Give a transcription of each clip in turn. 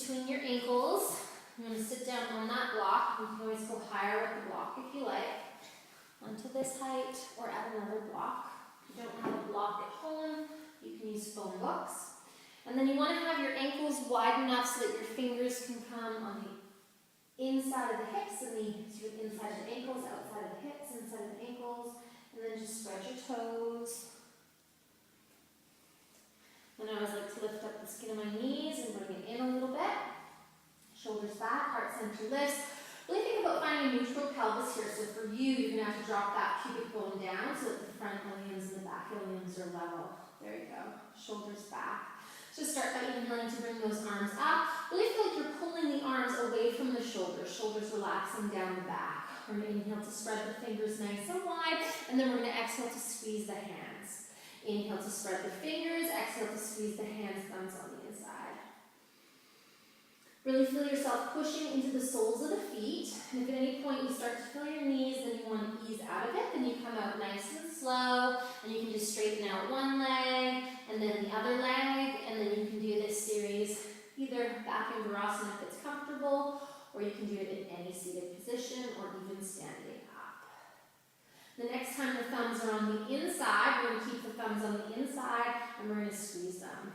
between your ankles. You're going to sit down on that block. You can always go higher with the block if you like. Onto this height or at another block. If you don't have a block at home, you can use phone books. And then you want to have your ankles wide enough so that your fingers can come on the inside of the hips and the sort of inside of the ankles, outside of the hips, inside of the ankles. And then just spread your toes. And I always like to lift up the skin of my knees and bring it in a little bit. Shoulders back, heart center lifts. Really think about finding a neutral pelvis here. So for you, you're going to have to drop that pubic bone down so that the front iliums and the back iliums are level. There you go. Shoulders back. So start by inhaling to bring those arms up. Really feel like you're pulling the arms away from the shoulders. Shoulders relaxing down the back. We're going to inhale to spread the fingers nice and wide. And then we're going to exhale to squeeze the hands. Inhale to spread the fingers. Exhale to squeeze the hands, thumbs on the inside. Really feel yourself pushing into the soles of the feet. And if at any point you start to feel your knees, then you want to ease out of it. Then you come out nice and slow. And you can just straighten out one leg and then the other leg. And then you can do this series either back in Virasana if it's comfortable, or you can do it in any seated position or even standing up. The next time the thumbs are on the inside, we're going to keep the thumbs on the inside and we're going to squeeze them.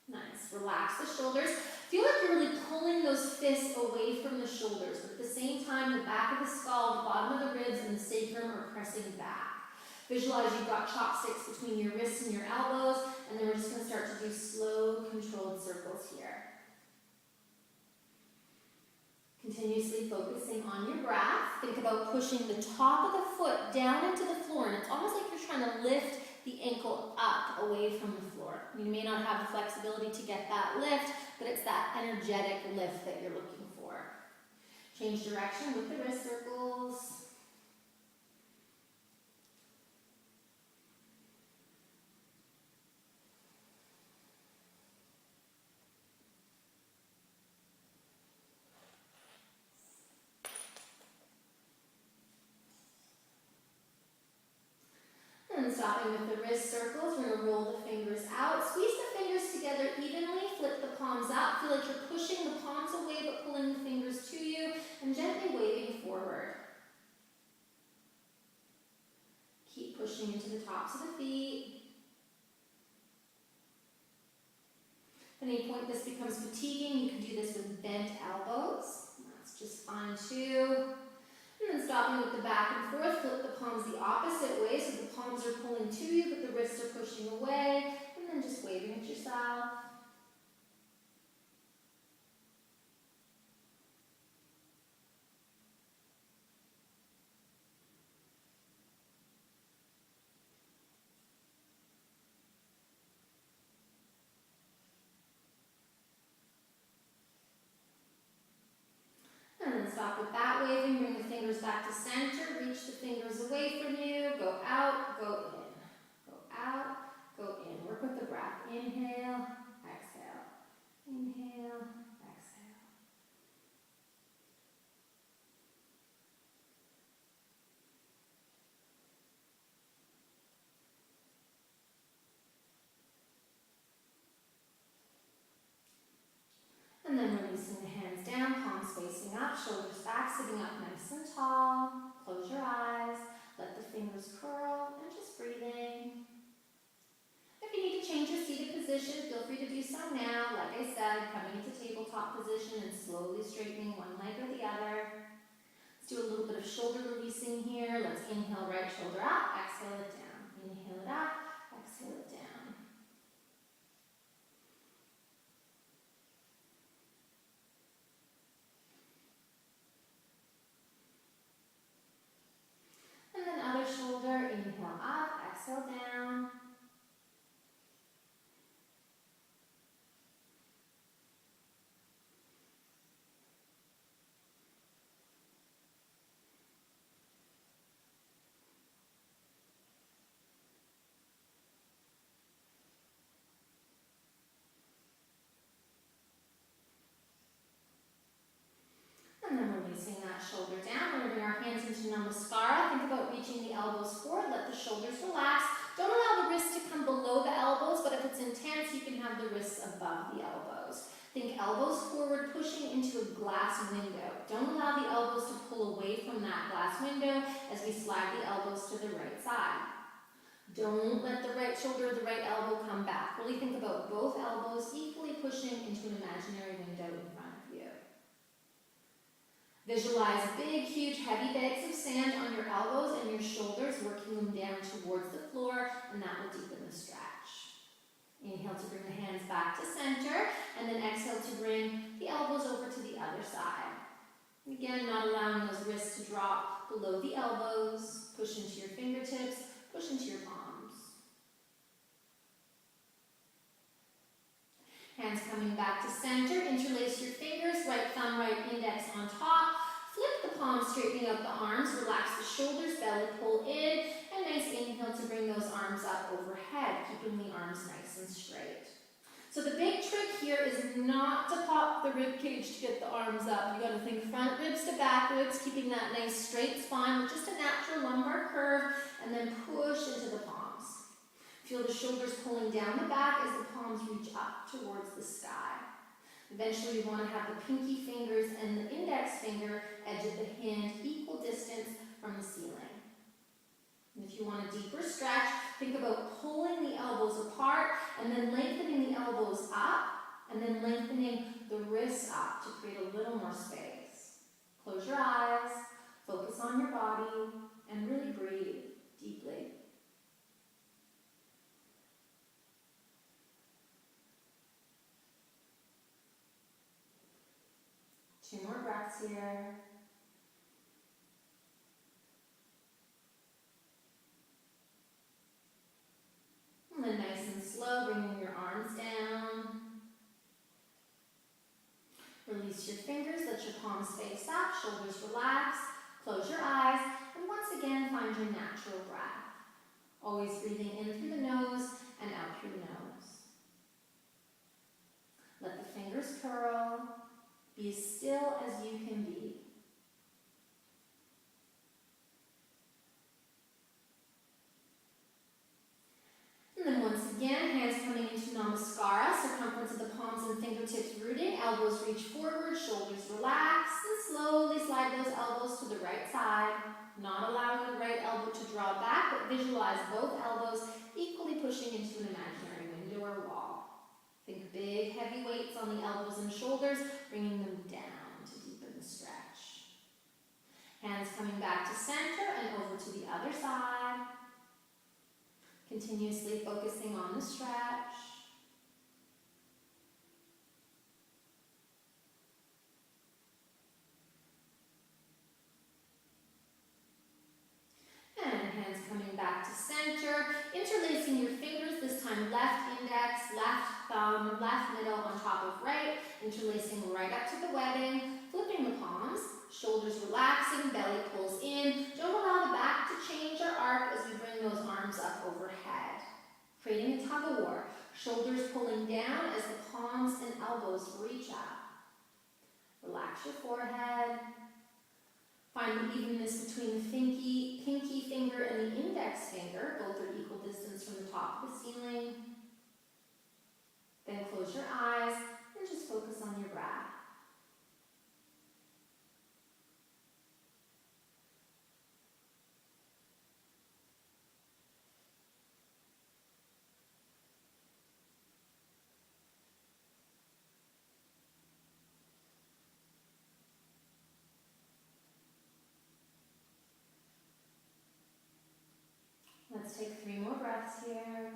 Nice. Relax the shoulders. Feel like you're really pulling those fists away from the shoulders, but at the same time, the back of the skull, the bottom of the ribs, and the sacrum are pressing back. Visualize you've got chopsticks between your wrists and your elbows, and then we're just going to start to do slow, controlled circles here. Continuously focusing on your breath. Think about pushing the top of the foot down into the floor, and it's almost like you're trying to lift the ankle up away from the floor. You may not have the flexibility to get that lift, but it's that energetic lift that you're looking for. Change direction with the wrist circles. And stopping with the wrist circles, we're going to roll the fingers out. Squeeze the fingers together evenly, flip the palms up. Feel like you're pushing the palms away but pulling the fingers to you and gently waving forward. Keep pushing into the tops of the feet. At any point this becomes fatiguing, you can do this with bent elbows. That's just fine too. And then stopping with the back and forth, flip the palms the opposite way, so the palms are pulling to you, but the wrists are pushing away, and then just waving at yourself. And then stop with that waving, bring the fingers back to center, reach the fingers away from you, go out, go in. Go out, go in. Work with the breath. Inhale, exhale. Inhale, exhale. And then releasing the hands down, palms facing up, shoulders back, sitting up nice and tall. Close your eyes, let the fingers curl, and just breathing. If you need to change your seated position, feel free to do so now. Like I said, coming into tabletop position and slowly straightening one leg or the other. Let's do a little bit of shoulder releasing here. Let's inhale, right shoulder up, exhale it down. Inhale it up, exhale it down. And then other shoulder, inhale up, exhale down. And then releasing that shoulder down. We're going to bring our hands into Namaskara. Think about reaching the elbows forward. Let the shoulders relax. Don't allow the wrists to come below the elbows, but if it's intense, you can have the wrists above the elbows. Think elbows into a glass window. Don't allow the elbows to pull away from that glass window as we slide the elbows to the right side. Don't let the right shoulder or the right elbow come back. Really think about both elbows equally pushing into an imaginary window in front of you. Visualize big, huge, heavy bags of sand on your elbows and your shoulders, working them down towards the floor, and that will deepen the stretch. Inhale to bring the hands back to center, and then exhale to bring the elbows over to the other side. Again, not allowing those wrists to drop below the elbows. Push into your fingertips, push into your palms. Hands coming back to center, interlace your fingers, right thumb, right index on top. Flip the palms, straightening out the arms, relax the shoulders, belly pull in, and nice inhale to bring those arms up overhead, keeping the arms nice and straight. So the big trick here is not to pop the rib cage to get the arms up. You got to think front ribs to back ribs, keeping that nice straight spine with just a natural lumbar curve, and then push into the palms. Feel the shoulders pulling down the back as the palms reach up towards the sky. Eventually, you want to have the pinky fingers and the index finger edge of the hand equal distance from the ceiling. And if you want a deeper stretch, think about pulling the elbows apart and then lengthening the elbows up and then lengthening the wrists up to create a little more space. Close your eyes, focus on your body, and really breathe deeply. Two more breaths here. And then nice and slow, bringing your arms down. Release your fingers, let your palms face up, shoulders relax, close your eyes, and once again find your natural breath. Always breathing in through the nose and out through the nose. Let the fingers curl. Be as still as you can be. And then once again, hands coming into Namaskara, circumference of the palms and fingertips rooting, elbows reach forward, shoulders relax, and slowly slide those elbows to the right side, not allowing the right elbow to draw back, but visualize both elbows equally pushing into an imaginary window or wall. Think big, heavy weights on the elbows and shoulders, bringing them down to deepen the stretch. Hands coming back to center and over to the other side. Continuously focusing on the stretch. And hands coming back to center, interlacing your fingers, this time left index, left thumb, left middle on top of right, interlacing right up to the webbing, flipping the palms, shoulders relaxing, belly pulls in. Don't allow the back to change or arc as we bring those arms up overhead. Creating a tug of war, shoulders pulling down as the palms and elbows reach up. Relax your forehead. Find the evenness between the pinky finger and the index finger. Both are equal distance from the top of the ceiling. Then close your eyes and just focus on your breath. Let's take 3 more breaths here.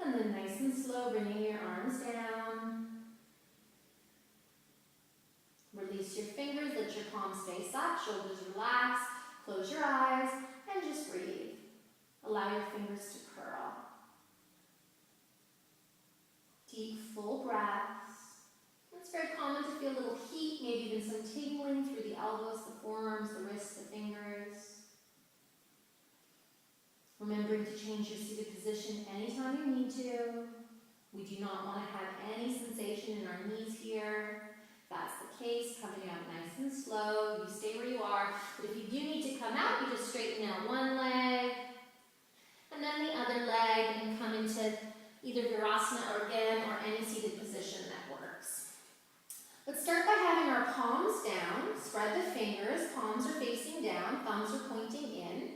And then nice and slow, bringing your arms down. Release your fingers, let your palms face up, shoulders relax, close your eyes, and just breathe. Allow your fingers to curl. Deep, full breaths. It's very common to feel a little heat, maybe even some tingling through the elbows, the forearms, the wrists, the fingers. Remembering to change your seated position anytime you need to. We do not want to have any sensation in our knees here. If that's the case, coming out nice Let's start by having our palms down, spread the fingers, palms are facing down, thumbs are pointing in.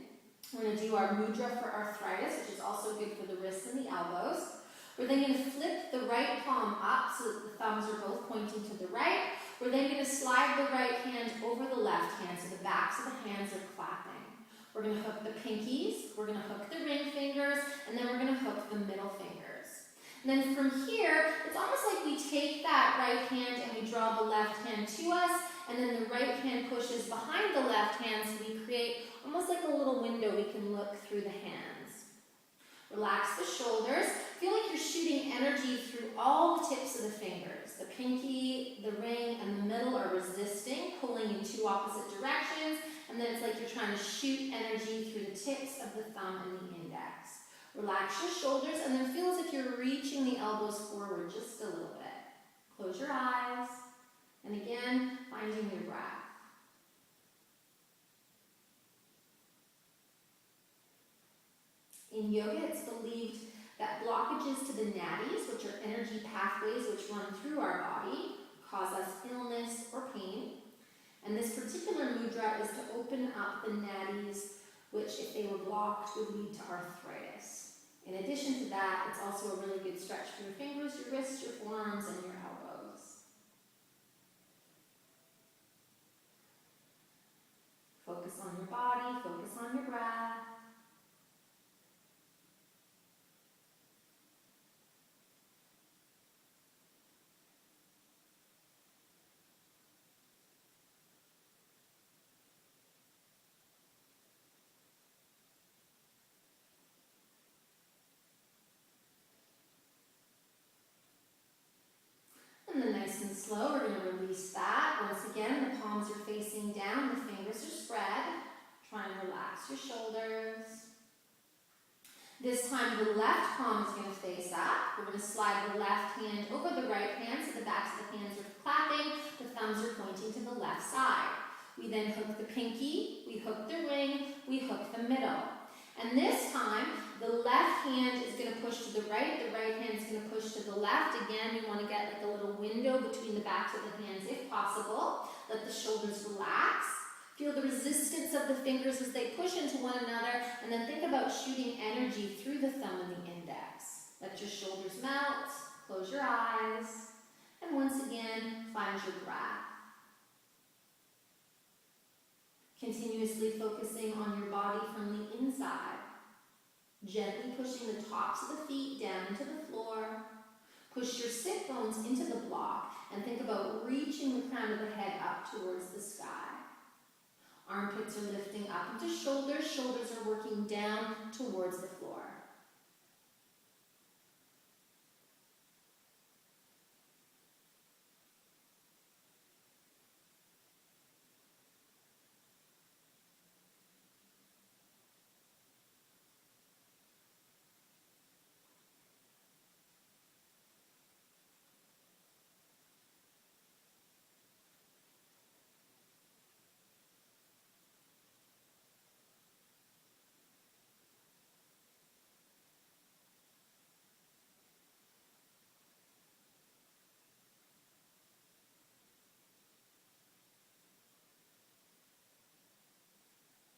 We're going to do our mudra for arthritis, which is also good for the wrists and the elbows. We're then going to flip the right palm up so that the thumbs are both pointing to the right. We're then going to slide the right hand over the left hand so the backs of the hands are clapping. We're going to hook the pinkies, we're going to hook the ring fingers, and then we're going to hook the middle fingers. And then from here, it's almost like we take that right hand and we draw the left hand to us, and then the right hand pushes behind the left hand so we create almost like a little window we can look through the hands. Relax the shoulders. Feel like you're shooting energy through all the tips of the fingers. The pinky, the ring, and the middle are resisting, pulling in two opposite directions, and then it's like you're trying to shoot energy through the tips of the thumb and the index. Relax your shoulders, and then feel as if you're reaching the elbows forward just a little bit. Close your eyes, and again, finding your breath. In yoga, it's believed that blockages to the nadis, which are energy pathways which run through our body, cause us illness or pain. And this particular mudra is to open up the nadis, which, if they were blocked, would lead to arthritis. In addition to that, it's also a really good stretch for your fingers, your wrists, your forearms, and your elbows. Focus on your body, focus on your breath. And then nice and slow, we're going to release that. Once again, the palms are facing down, the fingers are spread. Try and relax your shoulders. This time, the left palm is going to face up. We're going to slide the left hand over the right hand so the backs of the hands are clapping. The thumbs are pointing to the left side. We then hook the pinky, we hook the ring, we hook the middle. And this time, the left hand is going to push to the right hand is going to push to the left. Again, you want to get like a little window between the backs of the hands if possible. Let the shoulders relax. Feel the resistance of the fingers as they push into one another, and then think about shooting energy through the thumb and the index. Let your shoulders melt, close your eyes, and once again, find your breath. Continuously focusing on your body from the inside. Gently pushing the tops of the feet down into the floor. Push your sit bones into the block and think about reaching the crown of the head up towards the sky. Armpits are lifting up into shoulders. Shoulders are working down towards the floor.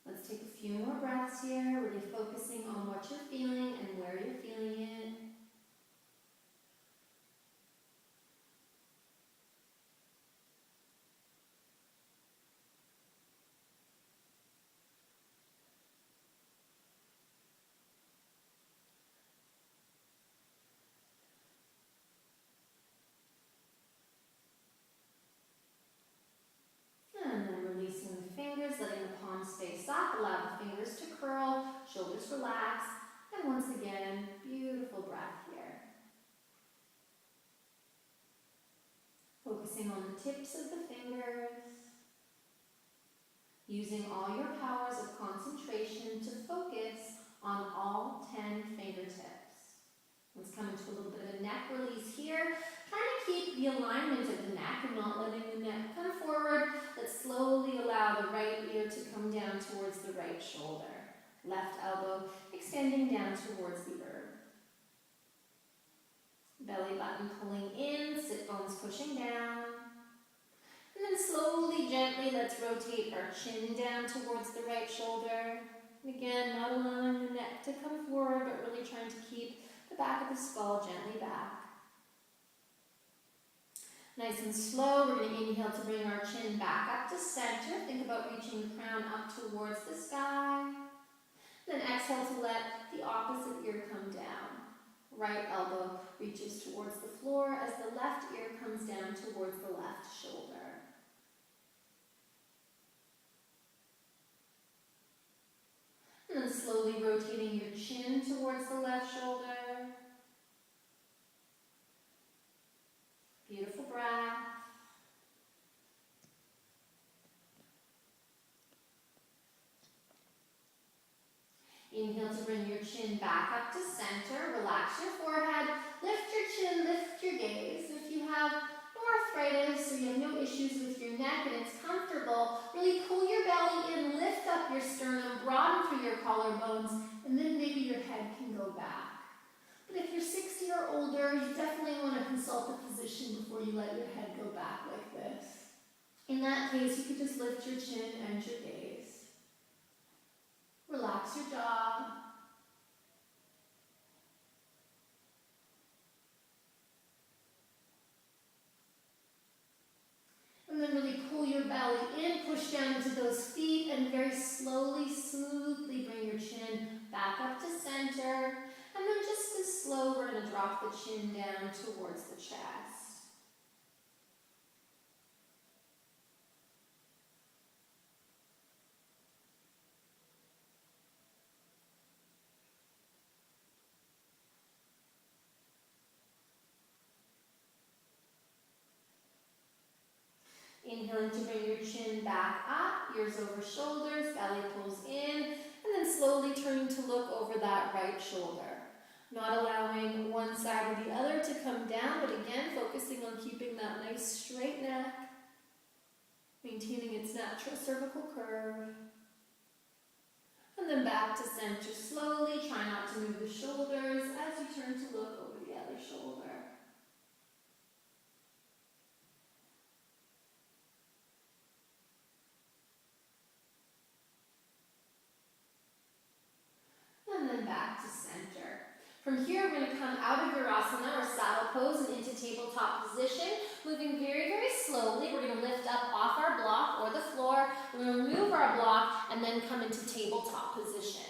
Let's take a few more breaths here, really focusing on what you're feeling and where you're feeling it. And then releasing the fingers, letting the palms face up, allow the fingers to curl, shoulders relax, and once again, beautiful breath here. Focusing on the tips of the fingers, using all your powers of concentration to focus on all 10 fingertips. Let's come into a little bit of a neck release here. Trying to keep the alignment of the neck and not letting the neck come forward. Let's slowly allow the right ear to come down towards the right shoulder. Left elbow extending down towards the earth. Belly button pulling in, sit bones pushing down. slowly, let's rotate our chin down towards the right shoulder. And again, not allowing the neck to come forward, but really trying to keep the back of the skull gently back. Nice and slow, we're going to inhale to bring our chin back up to center. Think about reaching the crown up towards the sky. Then exhale to let the opposite ear come down. Right elbow reaches towards the floor as the left ear comes down towards the left shoulder. And then slowly rotating your chin towards the left shoulder. Beautiful breath. Inhale to bring your chin back up to center. Relax your forehead. Lift your chin, lift your gaze. If you have no arthritis or you have no issues with your neck and it's comfortable, really pull your belly in, lift up your sternum, broaden through your collarbones, and then maybe your head can go back. But if you're 60 or older, you definitely want to consult a physician before you let your head go back like this. In that case, you could just lift your chin and your gaze. Relax your jaw. And then really pull your belly in, push down into those feet, and very slowly, smoothly bring your chin back up to center. And then just as slow, we're going to drop the chin down towards the chest. Inhaling to bring your chin back up, ears over shoulders, belly pulls in, and then slowly turning to look over that right shoulder. Not allowing one side or the other to come down, but again, focusing on keeping that nice straight neck, maintaining its natural cervical curve. And then back to center slowly. Try not to move the shoulders as you turn to look over the other shoulder. And then back to center. From here, we're going to come out of Virasana or saddle pose and into tabletop position. Moving very, very slowly. We're going to lift up off our block or the floor. We're going to remove our block and then come into tabletop position.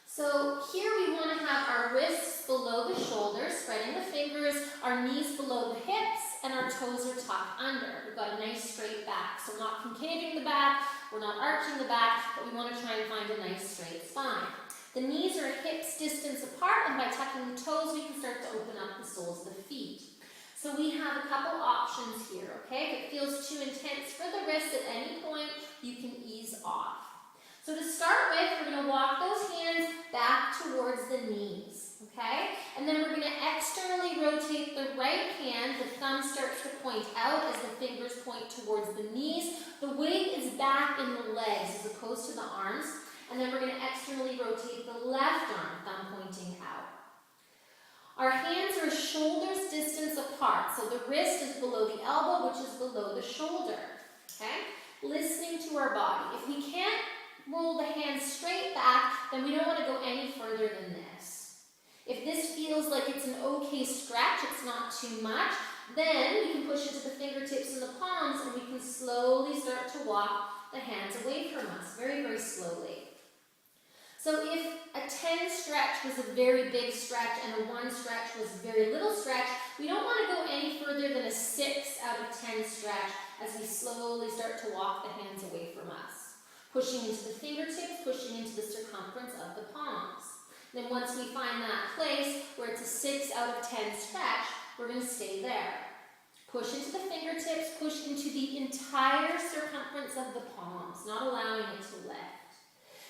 So here we want to have our wrists below the shoulders, spreading the fingers, our knees below the hips, and our toes are tucked under. We've got a nice straight back. So not concaving the back, we're not arching the back, but we want to try and find a nice straight spine. The knees are hips distance apart, and by tucking the toes, we can start to open up the soles of the feet. So we have a couple options here, okay? If it feels too intense for the wrists at any point, you can ease off. So to start with, we're going to walk those hands back towards the knees, okay? And then we're going to externally rotate the right hand. The thumb starts to point out as the fingers point towards the knees. The weight is back in the legs as opposed to the arms. And then we're going to externally rotate the left arm, thumb pointing out. Our hands are shoulders distance apart. So the wrist is below the elbow, which is below the shoulder, okay? Listening to our body. If we can't roll the hands straight back, then we don't want to go any further than this. If this feels like it's an okay stretch, it's not too much, then we can push into the fingertips and the palms, and we can slowly start to walk the hands away from us, very, very slowly. So if a 10 stretch was a very big stretch and a 1 stretch was a very little stretch, we don't want to go any further than a 6 out of 10 stretch as we slowly start to walk the hands away from us. Pushing into the fingertips, pushing into the circumference of the palms. Then once we find that place where it's a 6 out of 10 stretch, we're going to stay there. Push into the fingertips, push into the entire circumference of the palms, not allowing it to lift.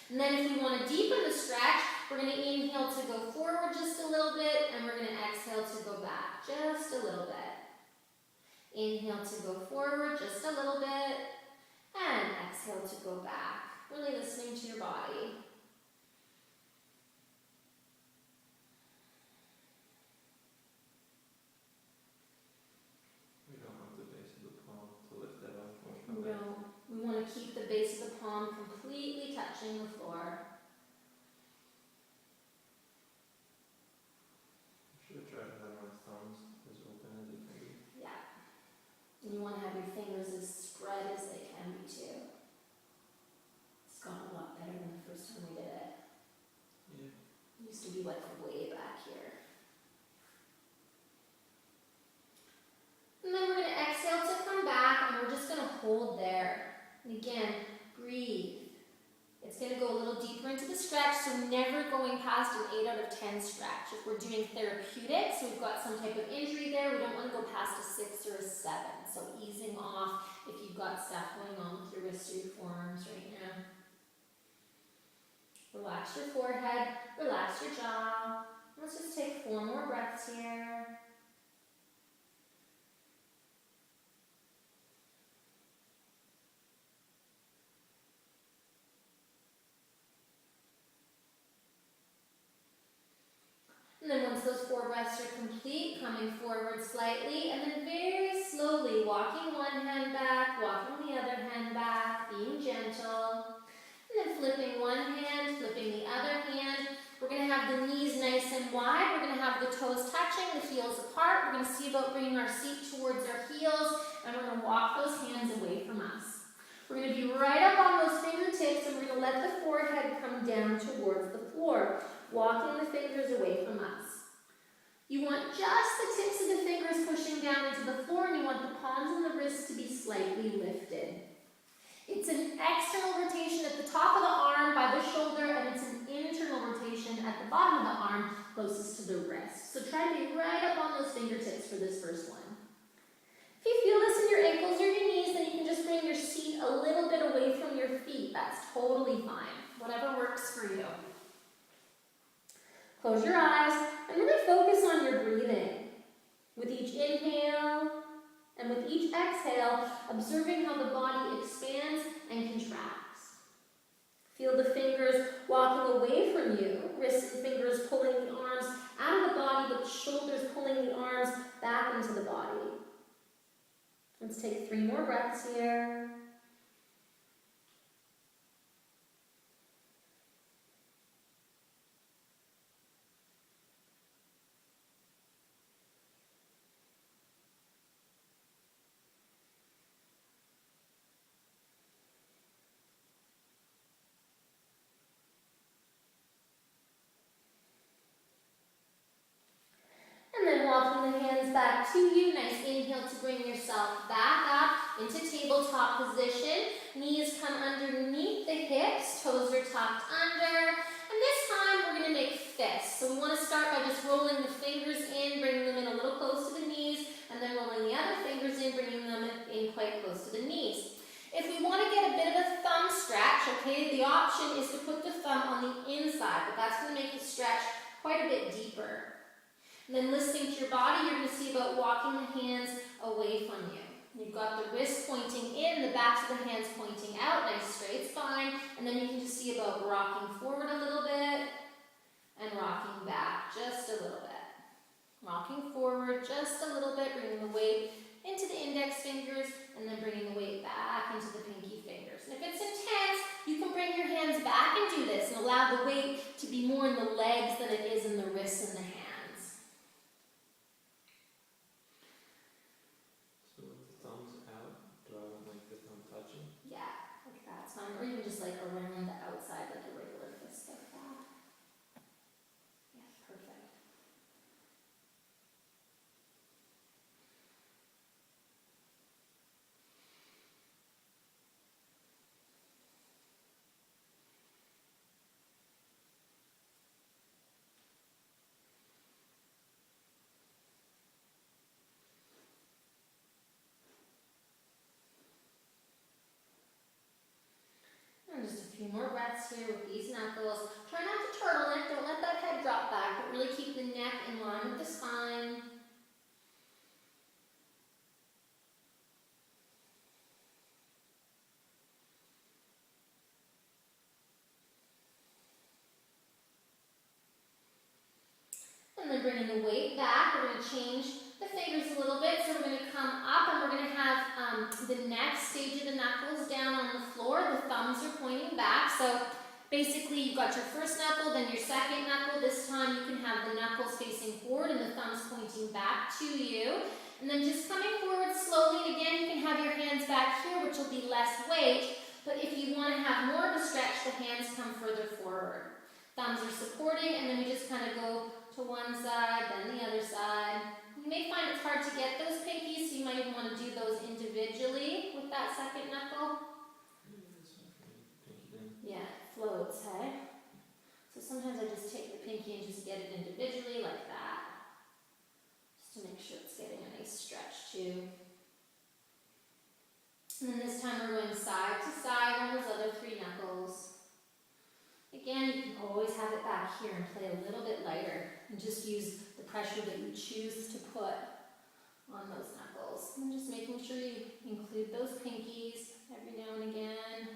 And then if we want to deepen the stretch, we're going to inhale to go forward just a little bit, and we're going to exhale to go back just a little bit. Inhale to go forward just a little bit, and exhale to go back. Really listening to your body. We don't have the base of the palm to lift that up or come No. touching the floor. I should have tried to have my thumbs as open as they can be. Yeah. And you want to have your fingers as spread as they can be too. It's gotten a lot better than the first time we did it. Yeah. It used to be like way back here. And then we're going to exhale to come back, and we're just going to hold there. And again, breathe. It's going to go a little deeper into the stretch, so never going past an 8 out of 10 stretch. If we're doing therapeutic, so we've got some type of injury there, we don't want to go past a 6 or a 7. So easing off if you've got stuff going on with your wrists or your forearms right now. Relax your forehead, relax your jaw. Let's just take 4 more breaths here. And then once those 4 breaths are complete, coming forward slightly, and then very slowly walking one hand back, walking the other hand back, being gentle. And then flipping one hand, flipping the other hand. We're going to have the knees nice and wide. We're going to have the toes touching, the heels apart. We're going to see about bringing our seat towards our heels, and we're going to walk those hands away from us. We're going to be right up on those fingertips, and we're going to let the forehead come down towards the floor, walking the fingers away from us. You want just the tips of the fingers pushing down into the floor, and you want the palms and the wrists to be slightly lifted. It's an external rotation at the top of the arm by the shoulder, and it's an internal rotation at the bottom of the arm closest to the wrist. So try to be right up on those fingertips for this first one. If you feel this in your ankles or your knees, then you can just bring your seat a little bit away from your feet. That's totally fine. Whatever works for you. Close your eyes and really focus on your breathing. With each inhale and with each exhale, observing how the body expands and contracts. Feel the fingers walking away from you, wrists and fingers pulling the arms out of the body, but the shoulders pulling the arms back into the body. Let's take 3 more breaths here. And then walking the hands back to you. Nice inhale to bring yourself back up into tabletop position. Knees come underneath the hips. Toes are tucked under. And this time we're going to make fists. So we want to start by just rolling the fingers in, bringing them in a little close to the knees, and then rolling the other fingers in, bringing them in quite close to the knees. If we want to get a bit of a thumb stretch, okay, the option is to put the thumb on the inside, but that's going to make the stretch quite a bit deeper. And then listening to your body, you're going to see about walking the hands away from you. You've got the wrists pointing in, the backs of the hands pointing out, nice straight spine, and then you can just see about rocking forward a little bit and rocking back just a little bit. Rocking forward just a little bit, bringing the weight into the index fingers, and then bringing the weight back into the pinky fingers. And if it's intense, you can bring your hands back and do this and allow the weight to be more in the legs than it is in the wrists and the hands. So with the thumbs out, do I want like the thumb touching? Yeah, like that's fine. Or even just like around the outside like a regular fist like that. Yeah, perfect. And just a few more breaths here with these knuckles. Try not to turtleneck, don't let that head drop back, but really keep the neck in line with the spine. And then bringing the weight back, we're going to change the fingers a little bit. So we're going to come up and we're going to have the next stage of the knuckles down on the floor. The thumbs are pointing back. So Basically, you've got your first knuckle, then your second knuckle. This time you can have the knuckles facing forward and the thumbs pointing back to you. And then just coming forward slowly. And again, you can have your hands back here, which will be less weight. But if you want to have more of a stretch, the hands come further forward. Thumbs are supporting, and then we just kind of go to one side, then the other side. You may find it's hard to get those pinkies, so you might even want to do those individually with that second knuckle. Yeah, it floats, hey? So sometimes I just take the pinky and just get it individually like that. Just to make sure it's getting a nice stretch too. And then this time we're going side to side on those other three knuckles. Again, you can always have it back here and play a little bit lighter and just use the pressure that you choose to put on those knuckles. And just making sure you include those pinkies every now and again.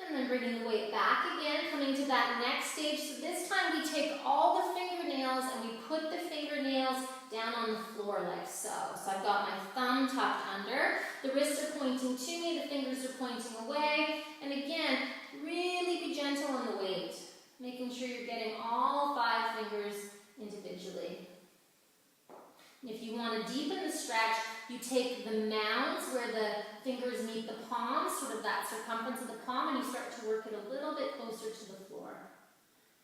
And then bringing the weight back again, coming to that next stage. So this time we take all the fingernails and we put the fingernails down on the floor like so. So I've got my thumb tucked under, the wrists are pointing to me, the fingers are pointing away. And again, really be gentle on the weight, making sure you're getting all 5 fingers individually. And if you want to deepen the stretch, you take the mounds where the fingers meet the palms, sort of that circumference of the palm, and you start to work it a little bit closer to the floor.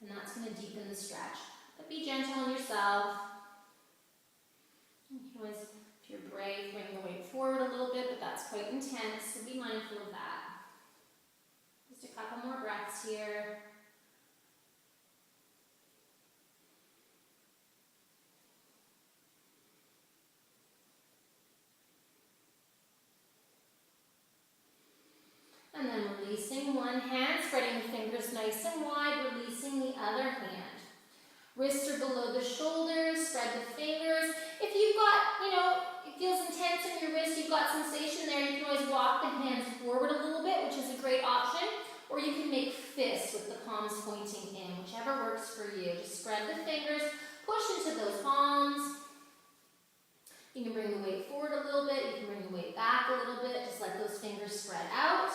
And that's going to deepen the stretch. But be gentle on yourself. You can always, if you're brave, bring the weight forward a little bit, but that's quite intense, so be mindful of that. Just a couple more breaths here. And then releasing one hand, spreading the fingers nice and wide, releasing the other hand. Wrists are below the shoulders, spread the fingers. If you've got, it feels intense in your wrist, you've got sensation there, you can always walk the hands forward a little bit, which is a great option. Or you can make fists with the palms pointing in, whichever works for you. Just spread the fingers, push into those palms. You can bring the weight forward a little bit, you can bring the weight back a little bit, just let those fingers spread out.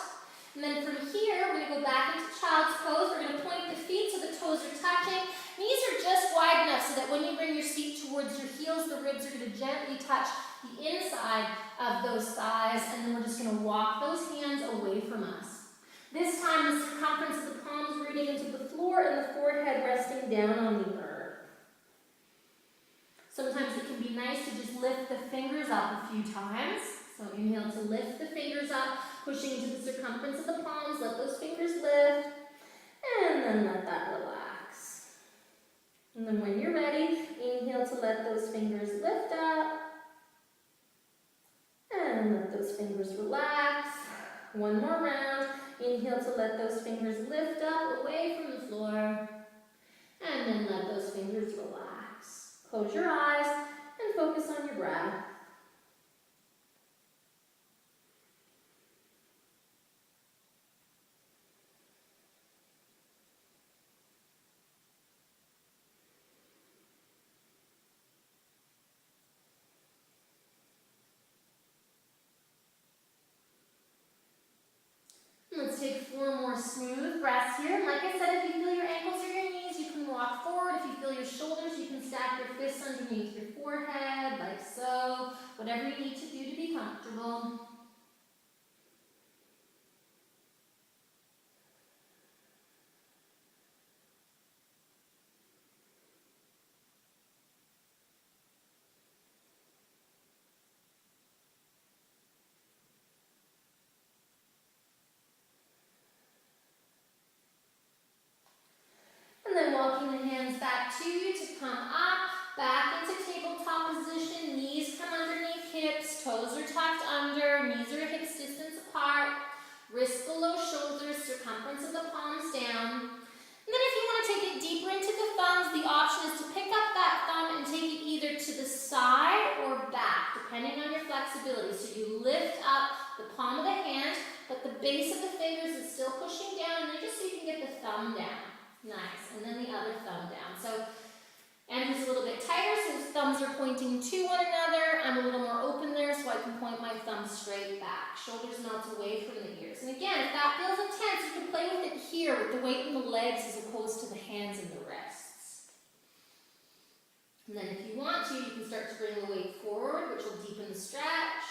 And then from here, we're going to go back into child's pose. We're going to point the feet so the toes are touching. Knees are just wide enough so that when you bring your feet towards your heels, the ribs are going to gently touch the inside of those thighs. And then we're just going to walk those hands away from us. This time, the circumference of the palms rooting into the floor and the forehead resting down on the earth. Sometimes it can be nice to just lift the fingers up a few times. So inhale to lift the fingers up, pushing into the circumference of the palms. Let those fingers lift, and then let that relax. And then when you're ready, inhale to let those fingers lift up, and let those fingers relax. One more round. Inhale to let those fingers lift up, away from the floor, and then let those fingers relax. Close your eyes and focus on your breath. Let's take 4 more smooth breaths here. And like I said, if you feel your ankles or your knees, you can walk forward. If you feel your shoulders, you can stack your fists underneath your forehead, like so. Whatever you need to do to be comfortable. And then walking the hands back to you to come up, back into tabletop position. Knees come underneath hips, toes are tucked under, knees are hips distance apart, wrists below shoulders, circumference of the palms down. And then if you want to take it deeper into the thumbs, the option is to pick up that thumb and take it either to the side or back, depending on your flexibility. So you lift up the palm of the hand, but the base of the fingers is still pushing down, and then just so you can get the thumb down. Nice. And then the other thumb down. So Andrew's a little bit tighter, so his thumbs are pointing to one another. I'm a little more open there, so I can point my thumb straight back. Shoulders melt away from the ears. And again, if that feels intense, you can play with it here with the weight in the legs as opposed to the hands and the wrists. And then if you want to, you can start to bring the weight forward, which will deepen the stretch.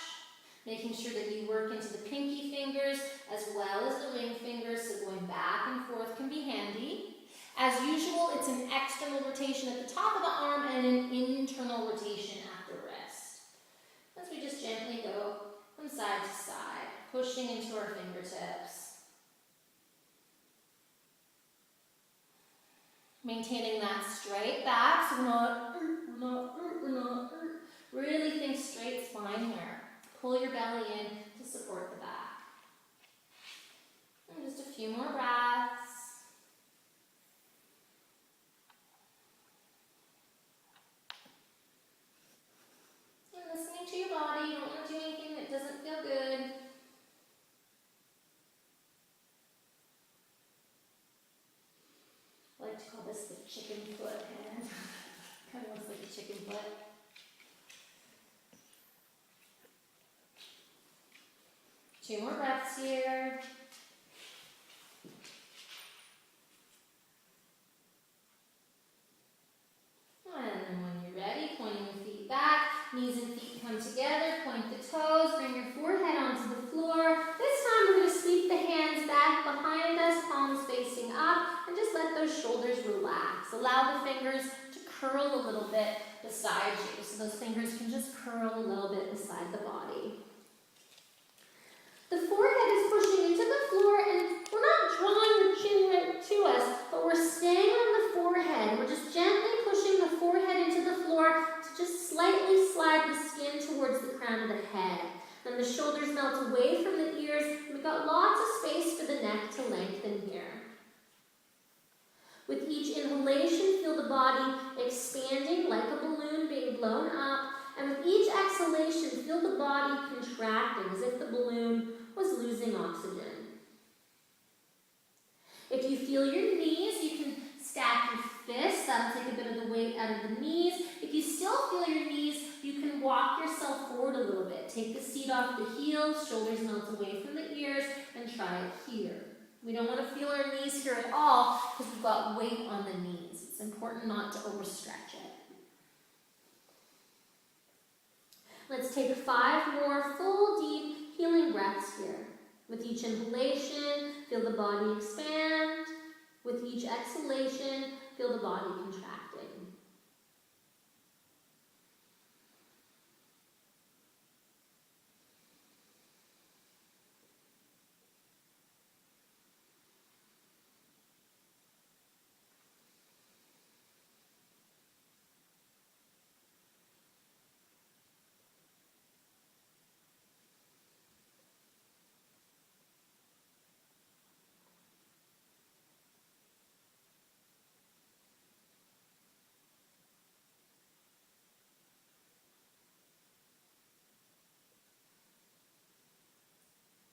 Making sure that you work into the pinky fingers as well as the ring fingers, so going back and forth can be handy. As usual, it's an external rotation at the top of the arm and an internal rotation at the wrist. As we just gently go from side to side, pushing into our fingertips. Maintaining that straight back, so we're not. Really think straight spine here. Pull your belly in to support the back. And just a few more breaths. Listening to your body, you don't want to do anything that doesn't feel good. I like to call this the chicken foot hand. Kind of looks like a chicken foot. Two more breaths here. And then when you're ready, pointing the feet back, knees and feet come together, point the toes, bring your forehead onto the floor. This time we're going to sweep the hands back behind us, palms facing up, and just let those shoulders relax. Allow the fingers to curl a little bit beside you, so those fingers can just curl a little bit beside the body. The forehead is pushing into the floor, and we're not drawing the chin right to us, but we're staying on the forehead. We're just gently pushing the forehead into the floor to just slightly slide the skin towards the crown of the head. Then the shoulders melt away from the ears, and we've got lots of space for the neck to lengthen here. With each inhalation, feel the body expanding like a balloon being blown up. And with each exhalation, feel the body contracting as if the balloon was losing oxygen. If you feel your knees, you can stack your fists. That'll take a bit of the weight out of the knees. If you still feel your knees, you can walk yourself forward a little bit. Take the seat off the heels, shoulders melt away from the ears, and try it here. We don't want to feel our knees here at all because we've got weight on the knees. It's important not to overstretch it. Let's take 5 more full, deep, healing breaths here. With each inhalation, feel the body expand. With each exhalation, feel the body contracting.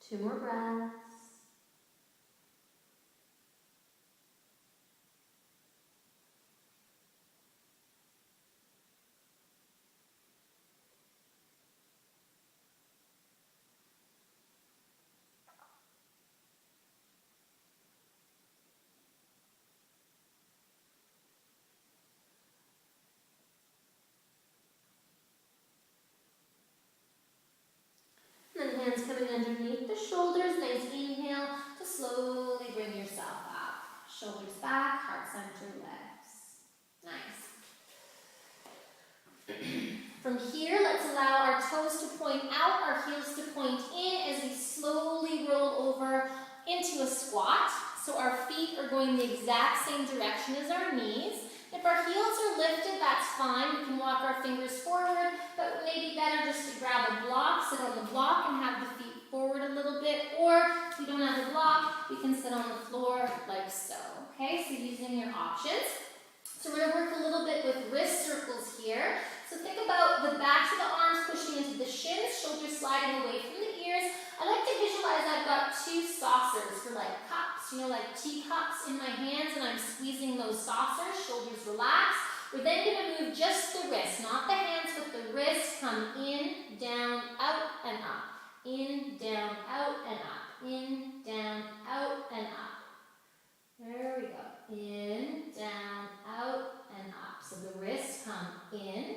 Two more breaths. And then hands coming underneath the shoulders. Nice inhale to slowly bring yourself up. Shoulders back, heart center lifts. Nice. From here, let's allow our toes to point out, our heels to point in as we slowly roll over into a squat. So our feet are going the exact same direction as our knees. If our heels are lifted, that's fine. We can walk our fingers forward, but it may be better just to grab a block, sit on the block, and have the feet forward a little bit. Or if we don't have a block, we can sit on the floor like so. Okay, so using your options. So we're going to work a little bit with wrist circles here. So think about the backs of the arms pushing into the shins, shoulders sliding away from the ears. I like to visualize I've got 2 saucers for like cups. teacups. You know, like teacups in my hands, and I'm squeezing those saucers, shoulders relaxed. We're then going to move just the wrists, not the hands, but the wrists. Come in, down, out, and up. In, down, out, and up. In, down, out, and up. There we go. In, down, out, and up. So the wrists come in,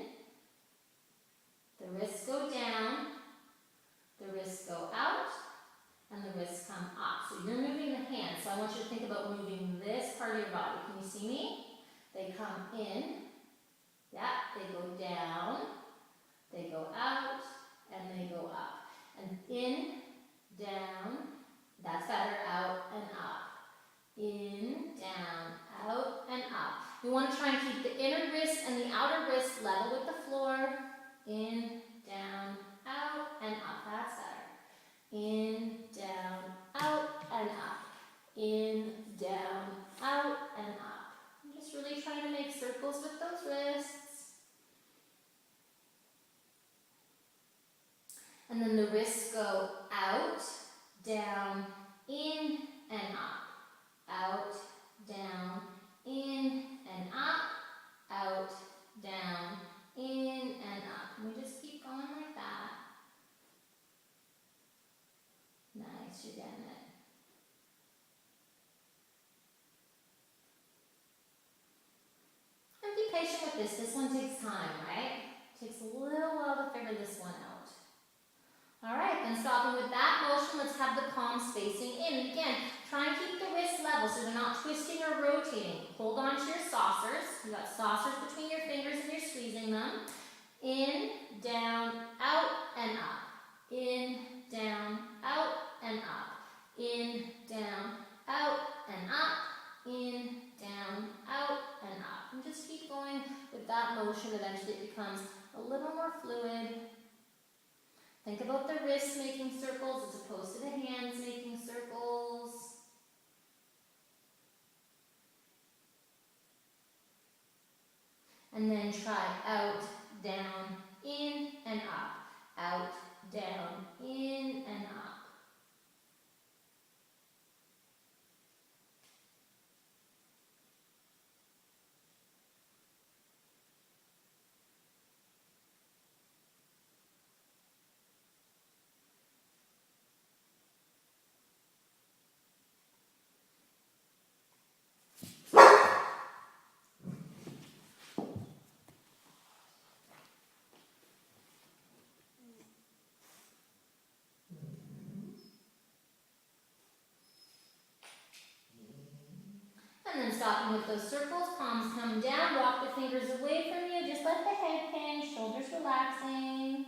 the wrists go down, the wrists go out, and the wrists come up. So you're moving the hands. So I want you to think about moving this part of your body. Can you see me? They come in, yeah, they go down, they go out, and they go up. And in, down, that's better, out and up. In, down, out, and up. We want to try and keep the inner wrist and the outer wrist level with the floor. In, down, out, and up. That's better. In, down, out, and up. In, down, out, and up. I'm just really trying to make circles with those wrists. And then the wrists go out, down, in, and up. Out, down, in, and up. Out, down, in, and up. And we just keep going like that. Nice, you're getting it. And be patient with this. This one takes time, right? It takes a little while to figure this one out. Alright, then stopping with that motion, let's have the palms facing in. Again, try and keep the wrists level so they're not twisting or rotating. Hold on to your saucers. You got saucers between your fingers and you're squeezing them. In, down, out, and up. In, down, out, and up. In, down, out, and up. In, down, out, and up. And just keep going with that motion. Eventually it becomes a little more fluid. Think about the wrists making circles as opposed to the hands making circles. And then try out, down, in, and up. Out, down, in, and up. And then stopping with those circles, palms come down, walk the fingers away from you, just let the head hang, shoulders relaxing.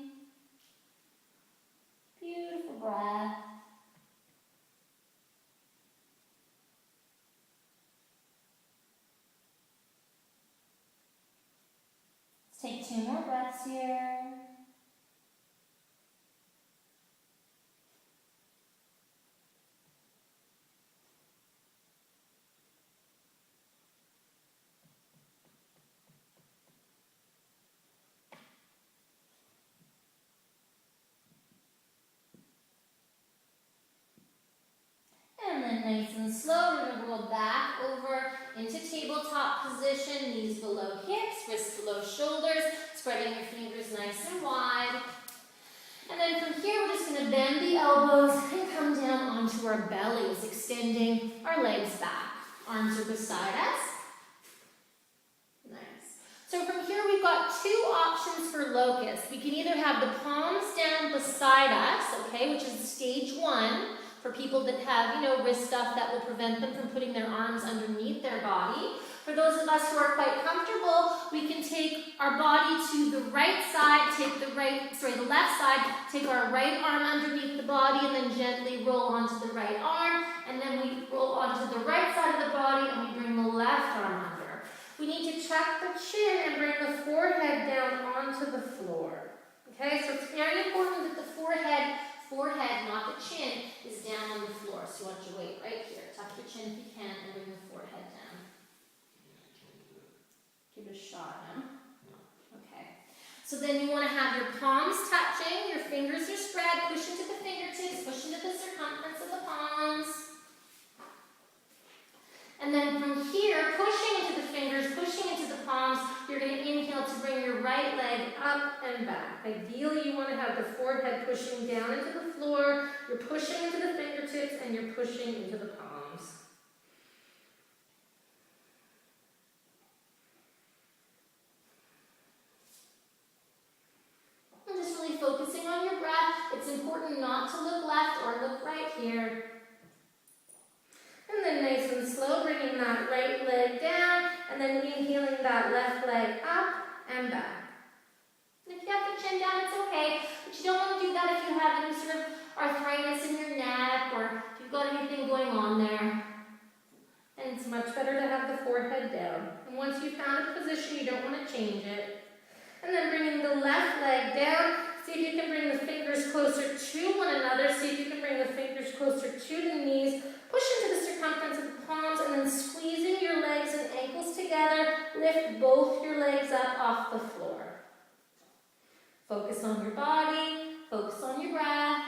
Beautiful breath. Let's take 2 more breaths here. And then nice and slow, we're going to roll back over into tabletop position, knees below hips, wrists below shoulders, spreading your fingers nice and wide. And then from here, we're just going to bend the elbows and come down onto our bellies, extending our legs back. Arms are beside us. Nice. So from here, we've got 2 options for Locust. We can either have the palms down beside us, okay, which is stage 1. For people that have, wrist stuff that will prevent them from putting their arms underneath their body. For those of us who are quite comfortable, we can take our body to the right side, the left side, take our right arm underneath the body and then gently roll onto the right arm. And then we roll onto the right side of the body and we bring the left arm under. We need to tuck the chin and bring the forehead down onto the floor. Okay, so it's very important that the forehead, not the chin, is down on the floor. So you want your weight right here. Tuck your chin if you can and bring the forehead down. Give it a shot, huh? Okay. So then you want to have your palms touching, your fingers are spread, push into the fingertips, push into the circumference of the palms. back. Ideally, you want to have the forehead pushing down into the floor, you're pushing into the fingertips, and you're pushing into the palms. And just really focusing on your breath. It's important not to look left or look right here. And then nice and slow, bringing that right leg down, and then inhaling that left leg up and back. And if you have the chin down, it's okay, but you don't want to do that if you have any sort of arthritis in your neck or if you've got anything going on there. And it's much better to have the forehead down. And once you've found a position, you don't want to change it. And then bringing the left leg down, see if you can bring the fingers closer to one another. See if you can bring the fingers closer to the knees. Push into the circumference of the palms and then squeezing your legs and ankles together. Lift both your legs up off the floor. Focus on your body. Focus on your breath.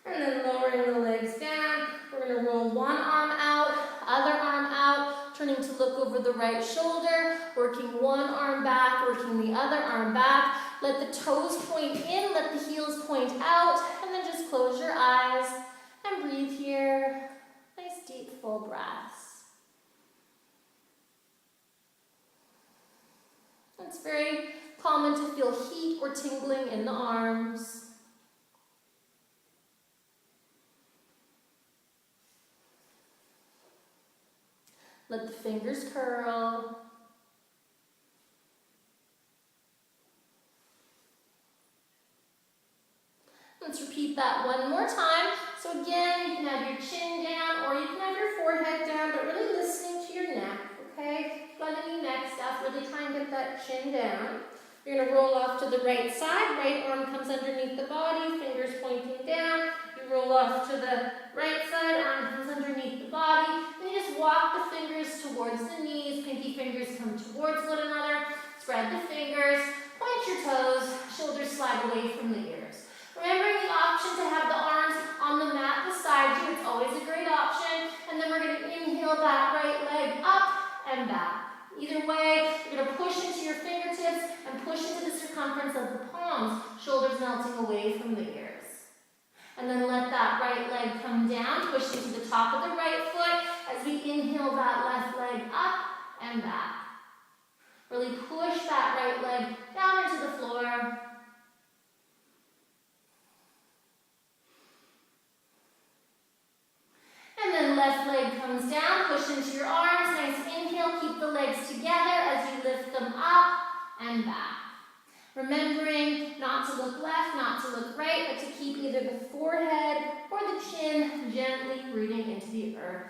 And then lowering the legs down. We're going to roll one arm out, other arm out, turning to look over the right shoulder, working one arm back, working the other arm back. Let the toes point in, let the heels point out, and then just close your eyes and breathe here. Nice deep full breaths. It's very common to feel heat or tingling in the arms. Let the fingers curl. Let's repeat that one more time. So again, you can have your chin down or you can have your forehead down, but really listening to your neck, okay? If you've got any neck stuff, really try and get that chin down. You're going to roll off to the right side. Right arm comes underneath the body, fingers pointing down. You roll off to the right side, arm comes underneath the body. And you just walk the fingers towards the knees. Pinky fingers come towards one another. Spread the fingers. Point your toes. Shoulders slide away from the ears. Remembering the option to have the arms on the mat beside you. It's always a great option. And then we're going to inhale that right leg up and back. Either way, you're going to push into your fingertips and push into the circumference of the palms, shoulders melting away from the ears. And then let that right leg come down, push into the top of the right foot as we inhale that left leg up and back. Really push that right leg down into the floor. And then left leg comes down, push into your arms, nice inhale, keep the legs together as you lift them up and back. Remembering not to look left, not to look right, but to keep either the forehead or the chin gently rooting into the earth.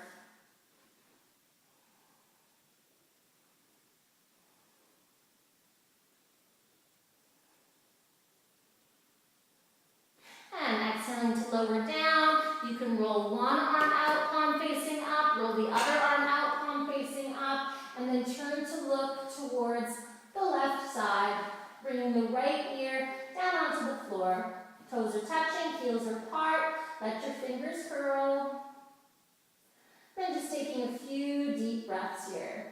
And exhaling to lower down, you can roll one arm out, palm facing up, roll the other arm out, palm facing up, and then turn to look towards the left side, bringing the right ear down onto the floor. Toes are touching, heels are apart, let your fingers curl. Then just taking a few deep breaths here.